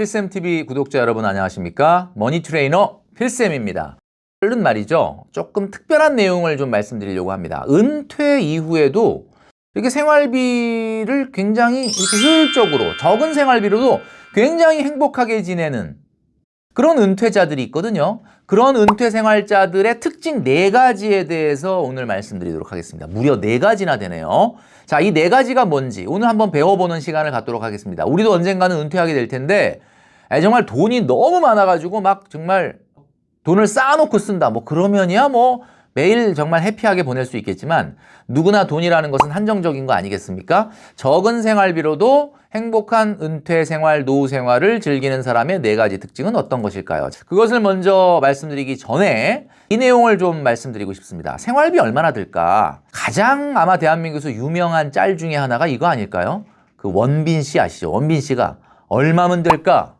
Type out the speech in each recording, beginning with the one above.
필쌤TV 구독자 여러분 안녕하십니까? 머니트레이너 필쌤입니다. 오늘은 말이죠. 조금 특별한 내용을 좀 말씀드리려고 합니다. 은퇴 이후에도 이렇게 생활비를 굉장히 이렇게 효율적으로 적은 생활비로도 굉장히 행복하게 지내는 그런 은퇴자들이 있거든요. 그런 은퇴 생활자들의 특징 4가지에 대해서 오늘 말씀드리도록 하겠습니다. 무려 4가지나 되네요. 자, 이 4가지가 뭔지 오늘 한번 배워보는 시간을 갖도록 하겠습니다. 우리도 언젠가는 은퇴하게 될 텐데 정말 돈이 너무 많아가지고 막 정말 돈을 쌓아놓고 쓴다. 뭐 그러면이야 뭐 매일 정말 해피하게 보낼 수 있겠지만 누구나 돈이라는 것은 한정적인 거 아니겠습니까? 적은 생활비로도 행복한 은퇴 생활, 노후 생활을 즐기는 사람의 4가지 특징은 어떤 것일까요? 그것을 먼저 말씀드리기 전에 이 내용을 좀 말씀드리고 싶습니다. 생활비 얼마나 들까? 가장 아마 대한민국에서 유명한 짤 중에 하나가 이거 아닐까요? 그 원빈 씨 아시죠? 원빈 씨가 얼마면 될까?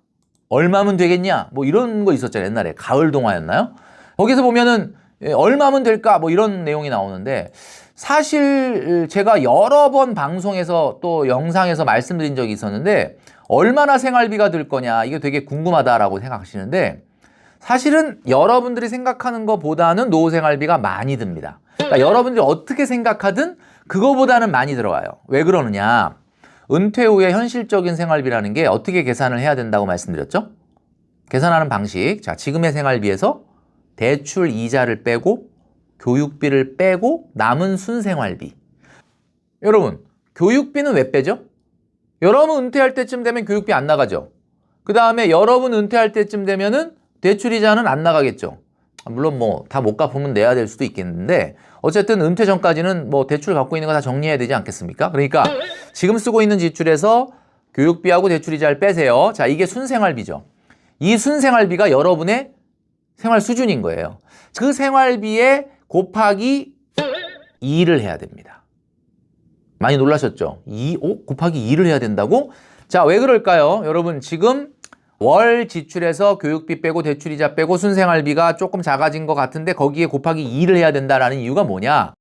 얼마면 되겠냐? 뭐 이런 거 있었잖아요. 옛날에 가을 동화였나요? 거기서 보면은 얼마면 될까? 뭐 이런 내용이 나오는데 사실 제가 여러 번 방송에서 또 영상에서 말씀드린 적이 있었는데 얼마나 생활비가 들 거냐 이게 되게 궁금하다라고 생각하시는데 사실은 여러분들이 생각하는 것보다는 노후 생활비가 많이 듭니다. 그러니까 여러분들이 어떻게 생각하든 그거보다는 많이 들어가요. 왜 그러느냐? 은퇴 후에 현실적인 생활비라는 게 어떻게 계산을 해야 된다고 말씀드렸죠? 계산하는 방식. 자, 지금의 생활비에서 대출 이자를 빼고 교육비를 빼고 남은 순생활비. 여러분, 교육비는 왜 빼죠? 여러분 은퇴할 때쯤 되면 교육비 안 나가죠. 그 다음에 여러분 은퇴할 때쯤 되면은 대출 이자는 안 나가겠죠. 물론 뭐 다 못 갚으면 내야 될 수도 있겠는데 어쨌든 은퇴 전까지는 뭐 대출 갖고 있는 거 다 정리해야 되지 않겠습니까? 그러니까 지금 쓰고 있는 지출에서 교육비하고 대출 이자를 빼세요. 자, 이게 순생활비죠. 이 순생활비가 여러분의 생활 수준인 거예요. 그 생활비에 곱하기 2를 해야 됩니다. 많이 놀라셨죠? 곱하기 2를 해야 된다고? 자, 왜 그럴까요? 여러분 지금 월 지출에서 교육비 빼고 대출이자 빼고 순생활비가 조금 작아진 것 같은데 거기에 곱하기 2를 해야 된다라는 이유가 뭐냐?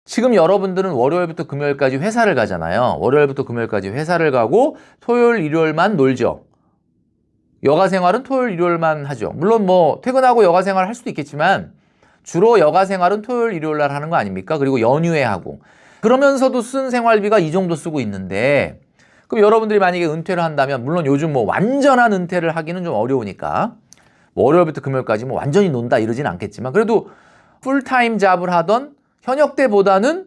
지금 여러분들은 월요일부터 금요일까지 회사를 가잖아요. 월요일부터 금요일까지 회사를 가고 토요일, 일요일만 놀죠. 여가 생활은 토요일, 일요일만 하죠. 물론 뭐 퇴근하고 여가 생활을 할 수도 있겠지만 주로 여가 생활은 토요일, 일요일 날 하는 거 아닙니까? 그리고 연휴에 하고. 그러면서도 쓴 생활비가 이 정도 쓰고 있는데 그럼 여러분들이 만약에 은퇴를 한다면 물론 요즘 뭐 완전한 은퇴를 하기는 좀 어려우니까 뭐 월요일부터 금요일까지 뭐 완전히 논다 이러진 않겠지만 그래도 풀타임 잡을 하던 현역 때보다는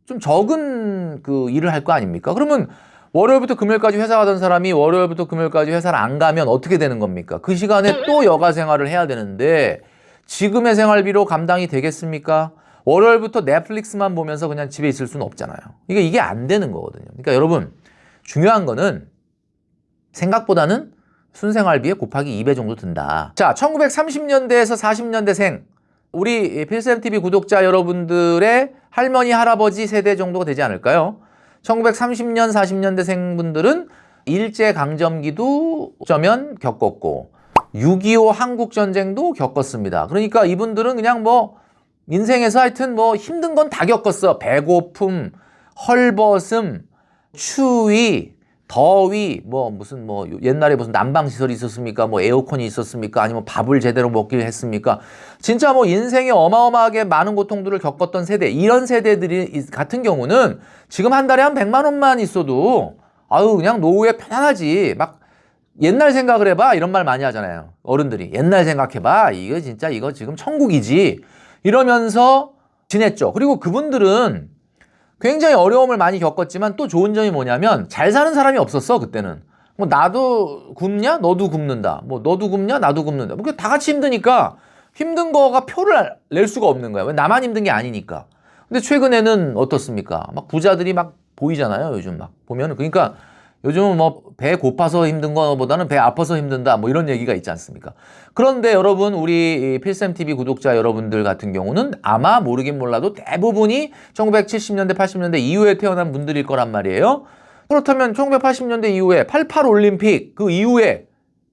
좀 적은 그 일을 할 거 아닙니까? 그러면 월요일부터 금요일까지 회사 가던 사람이 월요일부터 금요일까지 회사를 안 가면 어떻게 되는 겁니까? 그 시간에 또 여가 생활을 해야 되는데 지금의 생활비로 감당이 되겠습니까? 월요일부터 넷플릭스만 보면서 그냥 집에 있을 수는 없잖아요. 이게 안 되는 거거든요. 그러니까 여러분 중요한 거는 생각보다는 순생활비에 곱하기 2배 정도 든다. 자, 1930년대에서 40년대생 우리 필쌤TV 구독자 여러분들의 할머니, 할아버지 세대 정도가 되지 않을까요? 1930년, 40년대생 분들은 일제강점기도 어쩌면 겪었고 6.25 한국전쟁도 겪었습니다. 그러니까 이분들은 그냥 뭐 인생에서 하여튼 뭐 힘든 건 다 겪었어. 배고픔, 헐벗음, 추위, 더위, 뭐 무슨 뭐 옛날에 무슨 난방시설이 있었습니까? 뭐 에어컨이 있었습니까? 아니면 밥을 제대로 먹기를 했습니까? 진짜 뭐 인생에 어마어마하게 많은 고통들을 겪었던 세대, 이런 세대들이 같은 경우는 지금 한 달에 한 100만 원만 있어도 아유 그냥 노후에 편안하지. 막 옛날 생각을 해봐 이런 말 많이 하잖아요. 어른들이 옛날 생각해봐 이거 진짜 이거 지금 천국이지 이러면서 지냈죠. 그리고 그분들은 굉장히 어려움을 많이 겪었지만 또 좋은 점이 뭐냐면 잘 사는 사람이 없었어 그때는. 뭐 나도 굶냐 너도 굶는다. 뭐 너도 굶냐 나도 굶는다. 뭐 다 같이 힘드니까 힘든 거가 표를 낼 수가 없는 거야. 왜 나만 힘든 게 아니니까. 근데 최근에는 어떻습니까? 막 부자들이 막 보이잖아요. 요즘 막 보면은. 그러니까 요즘은 뭐 배 고파서 힘든 거보다는 배 아파서 힘든다 뭐 이런 얘기가 있지 않습니까? 그런데 여러분 우리 필쌤TV 구독자 여러분들 같은 경우는 아마 모르긴 몰라도 대부분이 1970년대 80년대 이후에 태어난 분들일 거란 말이에요. 그렇다면 1980년대 이후에 88 올림픽 그 이후에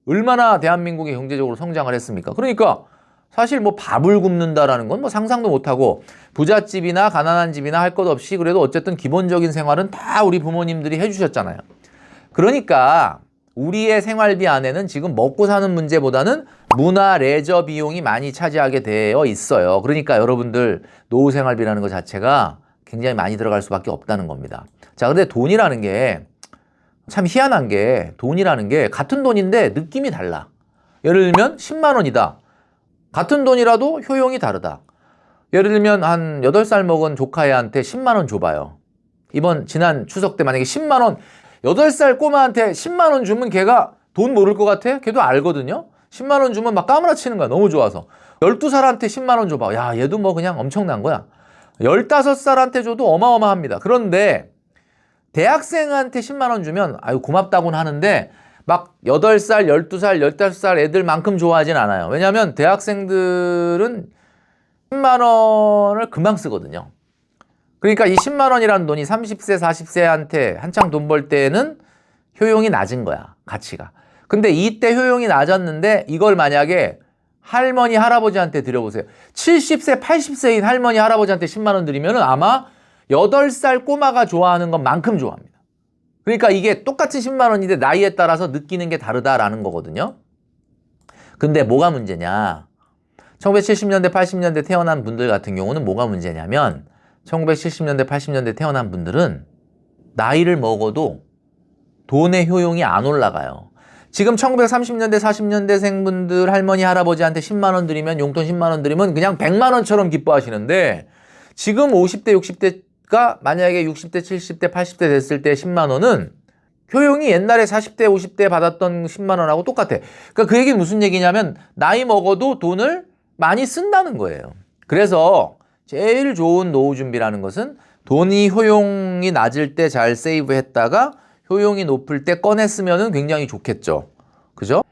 얼마나 대한민국이 경제적으로 성장을 했습니까? 그러니까 사실 뭐 밥을 굶는다라는 건 뭐 상상도 못하고 부잣집이나 가난한 집이나 할 것 없이 그래도 어쨌든 기본적인 생활은 다 우리 부모님들이 해주셨잖아요. 그러니까 우리의 생활비 안에는 지금 먹고 사는 문제보다는 문화, 레저 비용이 많이 차지하게 되어 있어요. 그러니까 여러분들 노후 생활비라는 것 자체가 굉장히 많이 들어갈 수밖에 없다는 겁니다. 자, 근데 돈이라는 게 참 희한한 게 돈이라는 게 같은 돈인데 느낌이 달라. 예를 들면 10만 원이다. 같은 돈이라도 효용이 다르다. 예를 들면 한 8살 먹은 조카애한테 10만 원 줘봐요. 지난 추석 때 만약에 10만 원, 8살 꼬마한테 10만 원 주면 걔가 돈 모를 것 같아? 걔도 알거든요? 10만 원 주면 막 까무라치는 거야. 너무 좋아서. 12살한테 10만 원 줘봐. 야, 얘도 뭐 그냥 엄청난 거야. 15살한테 줘도 어마어마합니다. 그런데 대학생한테 10만 원 주면 아유 고맙다고는 하는데 막 8살, 12살, 15살 애들만큼 좋아하진 않아요. 왜냐하면 대학생들은 10만 원을 금방 쓰거든요. 그러니까 이 10만 원이라는 돈이 30세, 40세한테 한창 돈 벌 때는 효용이 낮은 거야, 가치가. 근데 이때 효용이 낮았는데 이걸 만약에 할머니, 할아버지한테 드려보세요. 70세, 80세인 할머니, 할아버지한테 10만 원 드리면 아마 8살 꼬마가 좋아하는 것만큼 좋아합니다. 그러니까 이게 똑같은 10만 원인데 나이에 따라서 느끼는 게 다르다라는 거거든요. 근데 뭐가 문제냐? 1970년대, 80년대 태어난 분들 같은 경우는 뭐가 문제냐면 1970년대, 80년대 태어난 분들은 나이를 먹어도 돈의 효용이 안 올라가요. 지금 1930년대, 40년대생 분들 할머니, 할아버지한테 10만 원 드리면 용돈 10만 원 드리면 그냥 100만 원처럼 기뻐하시는데 지금 50대, 60대가 만약에 60대, 70대, 80대 됐을 때 10만 원은 효용이 옛날에 40대, 50대 받았던 10만 원하고 똑같아. 그러니까 그 얘기는 무슨 얘기냐면 나이 먹어도 돈을 많이 쓴다는 거예요. 그래서 제일 좋은 노후 준비라는 것은 돈이 효용이 낮을 때 잘 세이브했다가 효용이 높을 때 꺼내 쓰면은 굉장히 좋겠죠. 그죠?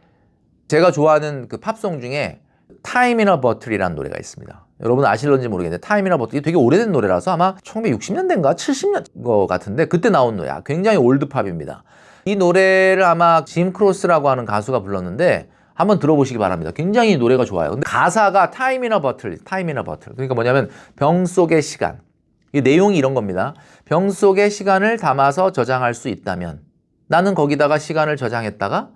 제가 좋아하는 그 팝송 중에 Time in a Bottle이라는 노래가 있습니다. 여러분 아실런지 모르겠는데 Time in a Bottle 되게 오래된 노래라서 아마 1960년대인가 70년 거 같은데 그때 나온 노래야. 굉장히 올드팝입니다. 이 노래를 아마 짐 크로스라고 하는 가수가 불렀는데 한번 들어보시기 바랍니다. 굉장히 노래가 좋아요. 근데 가사가 Time in a Bottle, Time in a Bottle. 그러니까 뭐냐면 병 속의 시간. 이 내용이 이런 겁니다. 병 속의 시간을 담아서 저장할 수 있다면 나는 거기다가 시간을 저장했다가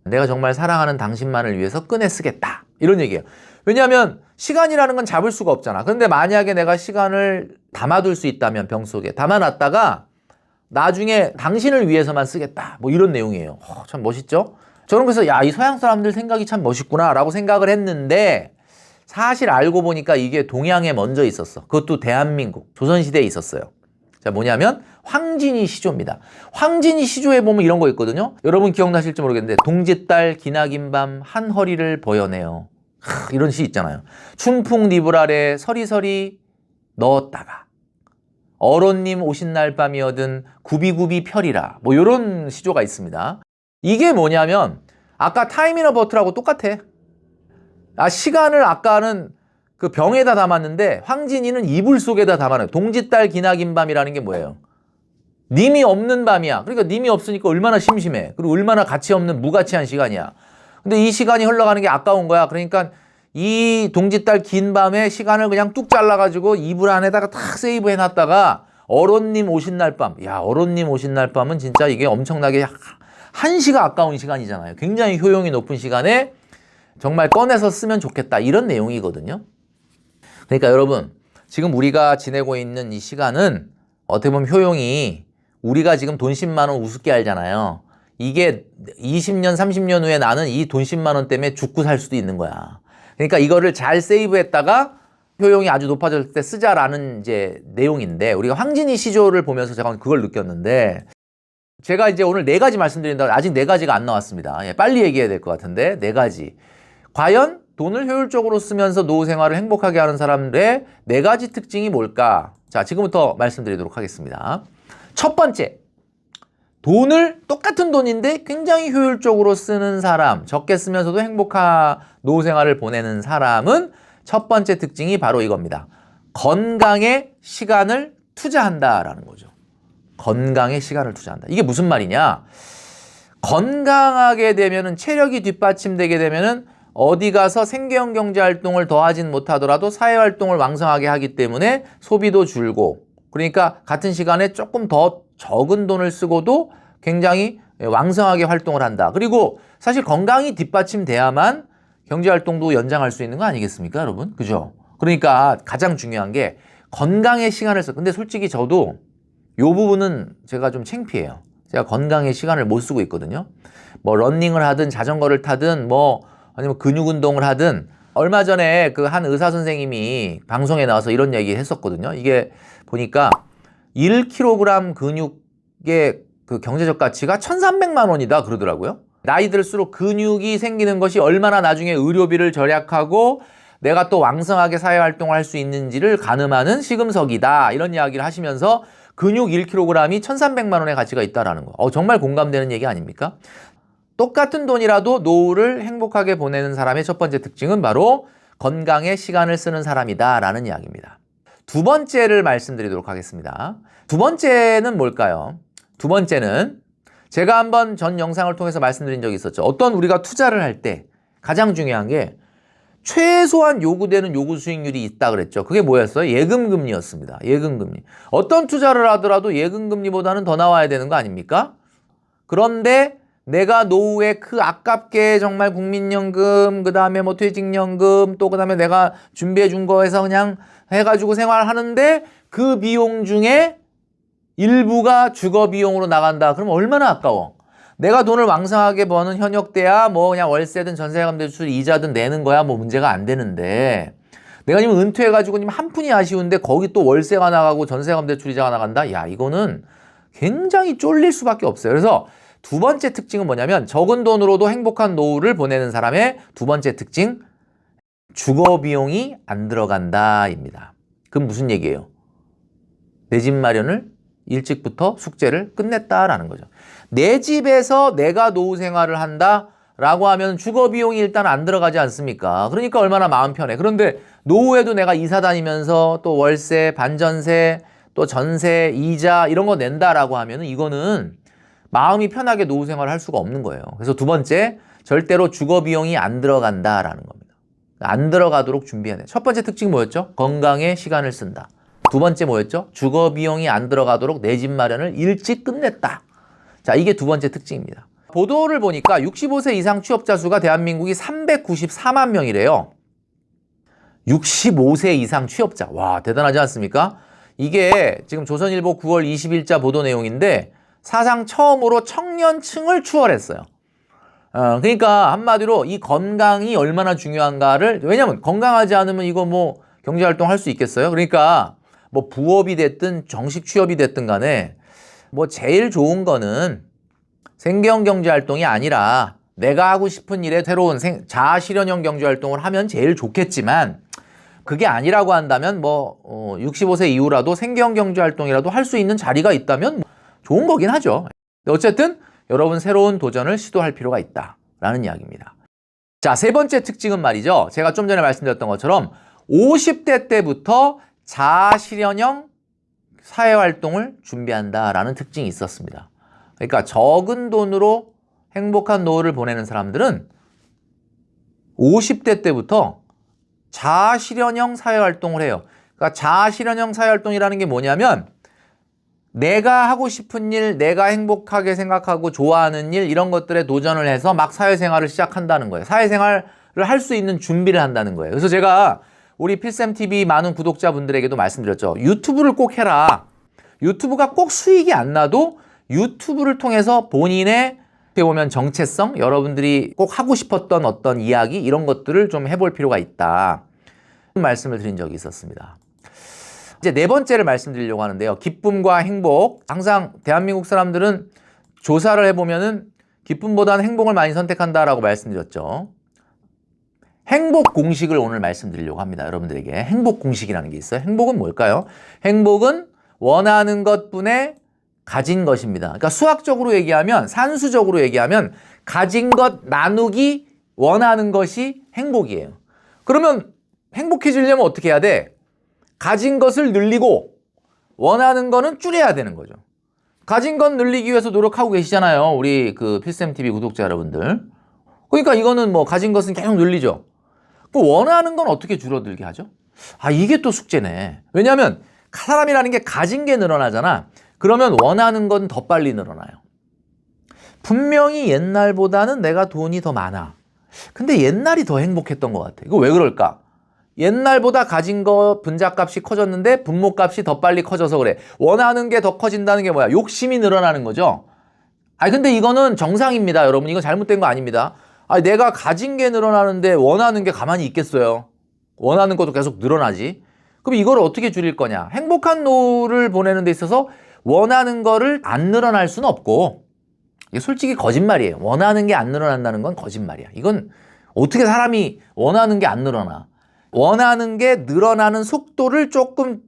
내가 정말 사랑하는 당신만을 위해서 꺼내 쓰겠다. 이런 얘기예요. 왜냐하면 시간이라는 건 잡을 수가 없잖아. 그런데 만약에 내가 시간을 담아둘 수 있다면 병 속에 담아놨다가 나중에 당신을 위해서만 쓰겠다. 뭐 이런 내용이에요. 참 멋있죠? 저는 그래서 야, 이 서양 사람들 생각이 참 멋있구나 라고 생각을 했는데 사실 알고 보니까 이게 동양에 먼저 있었어. 그것도 대한민국, 조선시대에 있었어요. 자, 뭐냐면 황진이 시조입니다. 황진이 시조에 보면 이런 거 있거든요. 여러분 기억나실지 모르겠는데 동짓달 기나긴 밤 한 허리를 버여내요. 이런 시 있잖아요. 춘풍 니불 아래 서리서리 넣었다가 어론님 오신 날 밤이어든 구비구비 펴리라. 뭐 이런 시조가 있습니다. 이게 뭐냐면 아까 타임 인 어 버트라고 똑같아. 시간을 아까는 그 병에다 담았는데 황진이는 이불 속에다 담아놔요. 동짓달 기나긴 밤이라는 게 뭐예요? 님이 없는 밤이야. 그러니까 님이 없으니까 얼마나 심심해. 그리고 얼마나 가치 없는 무가치한 시간이야. 근데 이 시간이 흘러가는 게 아까운 거야. 그러니까 이 동짓달 긴 밤에 시간을 그냥 뚝 잘라가지고 이불 안에다가 탁 세이브 해놨다가 어론님 오신 날 밤. 야, 어론님 오신 날 밤은 진짜 이게 엄청나게 한시가 아까운 시간이잖아요. 굉장히 효용이 높은 시간에 정말 꺼내서 쓰면 좋겠다. 이런 내용이거든요. 그러니까 여러분, 지금 우리가 지내고 있는 이 시간은 어떻게 보면 효용이 우리가 지금 돈 10만 원 우습게 알잖아요. 이게 20년, 30년 후에 나는 이 돈 10만 원 때문에 죽고 살 수도 있는 거야. 그러니까 이거를 잘 세이브했다가 효용이 아주 높아졌을 때 쓰자라는 이제 내용인데 우리가 황진이 시조를 보면서 제가 그걸 느꼈는데 제가 이제 오늘 4가지 말씀드린다고 아직 4가지가 안 나왔습니다. 빨리 얘기해야 될 것 같은데 4가지. 과연 돈을 효율적으로 쓰면서 노후 생활을 행복하게 하는 사람들의 4가지 특징이 뭘까? 자, 지금부터 말씀드리도록 하겠습니다. 첫 번째, 돈을 똑같은 돈인데 굉장히 효율적으로 쓰는 사람, 적게 쓰면서도 행복한 노후 생활을 보내는 사람은 첫 번째 특징이 바로 이겁니다. 건강에 시간을 투자한다라는 거죠. 건강에 시간을 투자한다. 이게 무슨 말이냐? 건강하게 되면은 체력이 뒷받침되게 되면은 어디 가서 생계형 경제 활동을 더 하진 못하더라도 사회 활동을 왕성하게 하기 때문에 소비도 줄고 그러니까 같은 시간에 조금 더 적은 돈을 쓰고도 굉장히 왕성하게 활동을 한다. 그리고 사실 건강이 뒷받침돼야만 경제활동도 연장할 수 있는 거 아니겠습니까, 여러분? 그죠? 그러니까 가장 중요한 게 건강에 시간을 써. 근데 솔직히 저도 요 부분은 제가 좀 창피해요. 제가 건강에 시간을 못 쓰고 있거든요. 뭐 러닝을 하든 자전거를 타든 뭐 아니면 근육 운동을 하든 얼마 전에 그 한 의사 선생님이 방송에 나와서 이런 얘기 했었거든요. 이게 보니까 1kg 근육의 그 경제적 가치가 1,300만 원이다 그러더라고요. 나이 들수록 근육이 생기는 것이 얼마나 나중에 의료비를 절약하고 내가 또 왕성하게 사회활동을 할 수 있는지를 가늠하는 시금석이다. 이런 이야기를 하시면서 근육 1kg이 1,300만 원의 가치가 있다라는 거. 정말 공감되는 얘기 아닙니까? 똑같은 돈이라도 노후를 행복하게 보내는 사람의 첫 번째 특징은 바로 건강에 시간을 쓰는 사람이다라는 이야기입니다. 두 번째를 말씀드리도록 하겠습니다. 두 번째는 뭘까요? 두 번째는 제가 한번 전 영상을 통해서 말씀드린 적이 있었죠. 어떤 우리가 투자를 할 때 가장 중요한 게 최소한 요구되는 요구 수익률이 있다 그랬죠. 그게 뭐였어요? 예금금리였습니다. 예금금리. 어떤 투자를 하더라도 예금금리보다는 더 나와야 되는 거 아닙니까? 그런데 내가 노후에 그 아깝게 정말 국민연금, 그 다음에 뭐 퇴직연금, 또 그 다음에 내가 준비해 준 거에서 그냥 해가지고 생활하는데 그 비용 중에 일부가 주거 비용으로 나간다. 그럼 얼마나 아까워. 내가 돈을 왕성하게 버는 현역 때야 뭐 그냥 월세든 전세금 대출 이자든 내는 거야 뭐 문제가 안 되는데 내가 지금 은퇴해가지고 지금 한 푼이 아쉬운데 거기 또 월세가 나가고 전세금 대출 이자가 나간다. 야, 이거는 굉장히 쫄릴 수밖에 없어요. 그래서 두 번째 특징은 뭐냐면 적은 돈으로도 행복한 노후를 보내는 사람의 두 번째 특징, 주거 비용이 안 들어간다입니다. 그럼 무슨 얘기예요? 내 집 마련을 일찍부터 숙제를 끝냈다라는 거죠. 내 집에서 내가 노후 생활을 한다라고 하면 주거 비용이 일단 안 들어가지 않습니까? 그러니까 얼마나 마음 편해. 그런데 노후에도 내가 이사 다니면서 또 월세, 반전세, 또 전세, 이자 이런 거 낸다라고 하면 이거는 마음이 편하게 노후 생활을 할 수가 없는 거예요. 그래서 두 번째, 절대로 주거 비용이 안 들어간다라는 겁니다. 안 들어가도록 준비해야 돼. 첫 번째 특징 뭐였죠? 건강에 시간을 쓴다. 두 번째 뭐였죠? 주거 비용이 안 들어가도록 내 집 마련을 일찍 끝냈다. 자, 이게 두 번째 특징입니다. 보도를 보니까 65세 이상 취업자 수가 대한민국이 394만 명이래요. 65세 이상 취업자. 와, 대단하지 않습니까? 이게 지금 조선일보 9월 20일자 보도 내용인데 사상 처음으로 청년층을 추월했어요. 그러니까 한마디로 이 건강이 얼마나 중요한가를, 왜냐면 건강하지 않으면 이거 뭐 경제활동 할 수 있겠어요? 그러니까 뭐 부업이 됐든 정식 취업이 됐든 간에 뭐 제일 좋은 거는 생계형 경제활동이 아니라 내가 하고 싶은 일에 새로운 자아실현형 경제활동을 하면 제일 좋겠지만 그게 아니라고 한다면 뭐 65세 이후라도 생계형 경제활동이라도 할 수 있는 자리가 있다면 좋은 거긴 하죠. 어쨌든 여러분 새로운 도전을 시도할 필요가 있다라는 이야기입니다. 자, 세 번째 특징은 말이죠. 제가 좀 전에 말씀드렸던 것처럼 50대 때부터 자아실현형 사회활동을 준비한다라는 특징이 있었습니다. 그러니까 적은 돈으로 행복한 노후를 보내는 사람들은 50대 때부터 자아실현형 사회활동을 해요. 그러니까 자아실현형 사회활동이라는 게 뭐냐면 내가 하고 싶은 일, 내가 행복하게 생각하고 좋아하는 일 이런 것들에 도전을 해서 막 사회생활을 시작한다는 거예요. 사회생활을 할 수 있는 준비를 한다는 거예요. 그래서 제가 우리 필쌤TV 많은 구독자분들에게도 말씀드렸죠. 유튜브를 꼭 해라. 유튜브가 꼭 수익이 안 나도 유튜브를 통해서 본인의 어떻게 보면 정체성, 여러분들이 꼭 하고 싶었던 어떤 이야기 이런 것들을 좀 해볼 필요가 있다. 말씀을 드린 적이 있었습니다. 이제 네 번째를 말씀드리려고 하는데요. 기쁨과 행복. 항상 대한민국 사람들은 조사를 해보면은 기쁨보다는 행복을 많이 선택한다라고 말씀드렸죠. 행복 공식을 오늘 말씀드리려고 합니다. 여러분들에게 행복 공식이라는 게 있어요. 행복은 뭘까요? 행복은 원하는 것뿐에 가진 것입니다. 그러니까 수학적으로 얘기하면, 산수적으로 얘기하면 가진 것 나누기 원하는 것이 행복이에요. 그러면 행복해지려면 어떻게 해야 돼? 가진 것을 늘리고 원하는 거는 줄여야 되는 거죠. 가진 것 늘리기 위해서 노력하고 계시잖아요. 우리 그 필쌤TV 구독자 여러분들. 그러니까 이거는 뭐 가진 것은 계속 늘리죠. 그 원하는 건 어떻게 줄어들게 하죠? 아, 이게 또 숙제네. 왜냐하면 사람이라는 게 가진 게 늘어나잖아. 그러면 원하는 건 더 빨리 늘어나요. 분명히 옛날보다는 내가 돈이 더 많아. 근데 옛날이 더 행복했던 것 같아. 이거 왜 그럴까? 옛날보다 가진 거 분자값이 커졌는데 분모값이 더 빨리 커져서 그래. 원하는 게 더 커진다는 게 뭐야? 욕심이 늘어나는 거죠. 근데 이거는 정상입니다, 여러분. 이건 잘못된 거 아닙니다. 내가 가진 게 늘어나는데 원하는 게 가만히 있겠어요? 원하는 것도 계속 늘어나지. 그럼 이걸 어떻게 줄일 거냐? 행복한 노후를 보내는 데 있어서 원하는 거를 안 늘어날 수는 없고, 이게 솔직히 거짓말이에요. 원하는 게 안 늘어난다는 건 거짓말이야. 이건 어떻게 사람이 원하는 게 안 늘어나? 원하는 게 늘어나는 속도를 조금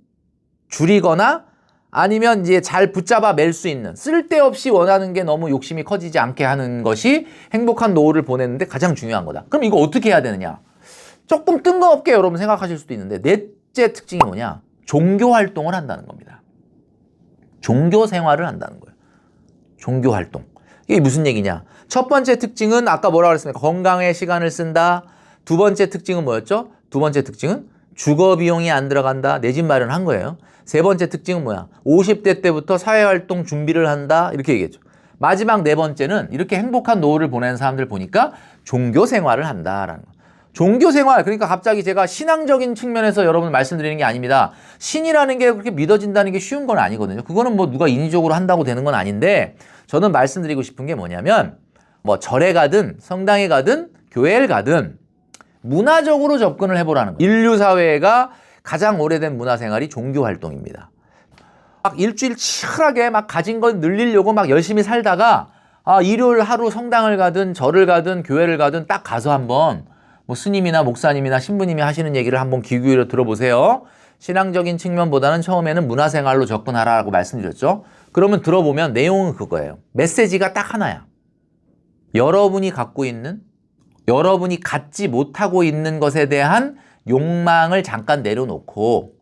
줄이거나 아니면 이제 잘 붙잡아 맬 수 있는, 쓸데없이 원하는 게 너무 욕심이 커지지 않게 하는 것이 행복한 노후를 보내는데 가장 중요한 거다. 그럼 이거 어떻게 해야 되느냐? 조금 뜬금없게 여러분 생각하실 수도 있는데, 넷째 특징이 뭐냐? 종교 활동을 한다는 겁니다. 종교 생활을 한다는 거예요. 종교 활동. 이게 무슨 얘기냐? 첫 번째 특징은 아까 뭐라고 그랬습니까? 건강에 시간을 쓴다. 두 번째 특징은 뭐였죠? 두 번째 특징은 주거 비용이 안 들어간다. 내 집 마련한 거예요. 세 번째 특징은 뭐야? 50대 때부터 사회활동 준비를 한다. 이렇게 얘기했죠. 마지막 네 번째는 이렇게 행복한 노후를 보내는 사람들 보니까 종교 생활을 한다라는 거. 종교 생활, 그러니까 갑자기 제가 신앙적인 측면에서 여러분 말씀드리는 게 아닙니다. 신이라는 게 그렇게 믿어진다는 게 쉬운 건 아니거든요. 그거는 뭐 누가 인위적으로 한다고 되는 건 아닌데, 저는 말씀드리고 싶은 게 뭐냐면, 뭐 절에 가든 성당에 가든 교회에 가든 문화적으로 접근을 해보라는 거예요. 인류 사회가 가장 오래된 문화 생활이 종교 활동입니다. 막 일주일 치열하게 막 가진 걸 늘리려고 막 열심히 살다가 일요일 하루 성당을 가든 절을 가든 교회를 가든 딱 가서 한번 뭐 스님이나 목사님이나 신부님이 하시는 얘기를 한번 귀 기울여 들어보세요. 신앙적인 측면보다는 처음에는 문화생활로 접근하라고 말씀드렸죠. 그러면 들어보면 내용은 그거예요. 메시지가 딱 하나야. 여러분이 갖고 있는, 여러분이 갖지 못하고 있는 것에 대한 욕망을 잠깐 내려놓고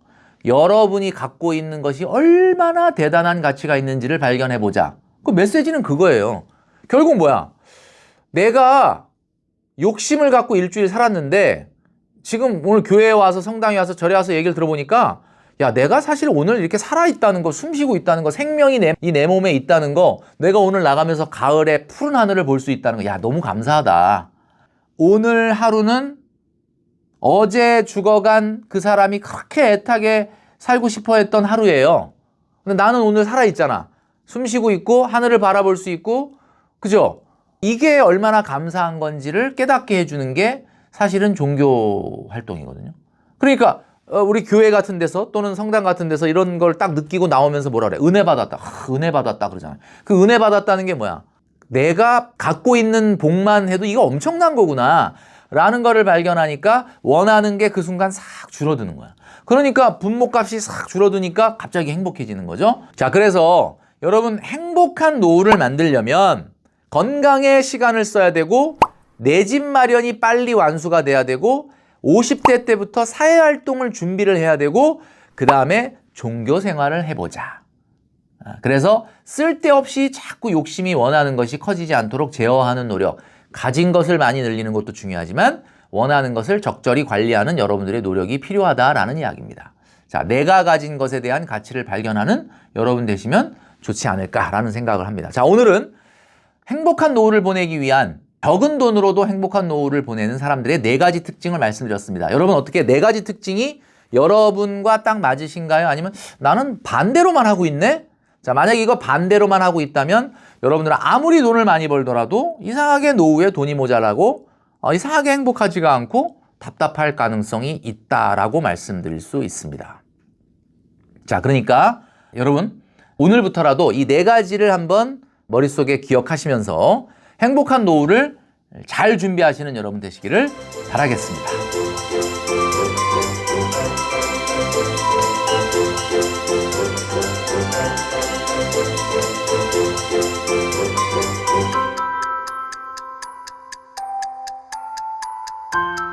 여러분이 갖고 있는 것이 얼마나 대단한 가치가 있는지를 발견해보자. 그 메시지는 그거예요. 결국 뭐야? 내가 욕심을 갖고 일주일 살았는데 지금 오늘 교회에 와서 성당에 와서 절에 와서 얘기를 들어보니까, 야, 내가 사실 오늘 이렇게 살아있다는 거, 숨쉬고 있다는 거, 생명이 내 몸에 있다는 거, 내가 오늘 나가면서 가을에 푸른 하늘을 볼 수 있다는 거, 야, 너무 감사하다. 오늘 하루는 어제 죽어간 그 사람이 그렇게 애타게 살고 싶어 했던 하루예요. 근데 나는 오늘 살아있잖아. 숨쉬고 있고 하늘을 바라볼 수 있고, 그죠? 이게 얼마나 감사한 건지를 깨닫게 해주는 게 사실은 종교 활동이거든요. 그러니까 우리 교회 같은 데서 또는 성당 같은 데서 이런 걸 딱 느끼고 나오면서 뭐라 그래? 은혜 받았다. 은혜 받았다 그러잖아요. 그 은혜 받았다는 게 뭐야? 내가 갖고 있는 복만 해도 이거 엄청난 거구나 라는 거를 발견하니까 원하는 게 그 순간 싹 줄어드는 거야. 그러니까 분모값이 싹 줄어드니까 갑자기 행복해지는 거죠. 자, 그래서 여러분, 행복한 노후를 만들려면 건강에 시간을 써야 되고, 내 집 마련이 빨리 완수가 돼야 되고, 50대 때부터 사회활동을 준비를 해야 되고, 그 다음에 종교 생활을 해보자. 그래서 쓸데없이 자꾸 욕심이 원하는 것이 커지지 않도록 제어하는 노력, 가진 것을 많이 늘리는 것도 중요하지만 원하는 것을 적절히 관리하는 여러분들의 노력이 필요하다라는 이야기입니다. 자, 내가 가진 것에 대한 가치를 발견하는 여러분 되시면 좋지 않을까라는 생각을 합니다. 자, 오늘은 행복한 노후를 보내기 위한, 적은 돈으로도 행복한 노후를 보내는 사람들의 4가지 특징을 말씀드렸습니다. 여러분, 어떻게 4가지 특징이 여러분과 딱 맞으신가요? 아니면 나는 반대로만 하고 있네? 자, 만약에 이거 반대로만 하고 있다면 여러분들은 아무리 돈을 많이 벌더라도 이상하게 노후에 돈이 모자라고 이상하게 행복하지가 않고 답답할 가능성이 있다라고 말씀드릴 수 있습니다. 자, 그러니까 여러분, 오늘부터라도 이 4가지를 한번 머릿속에 기억하시면서 행복한 노후를 잘 준비하시는 여러분 되시기를 바라겠습니다.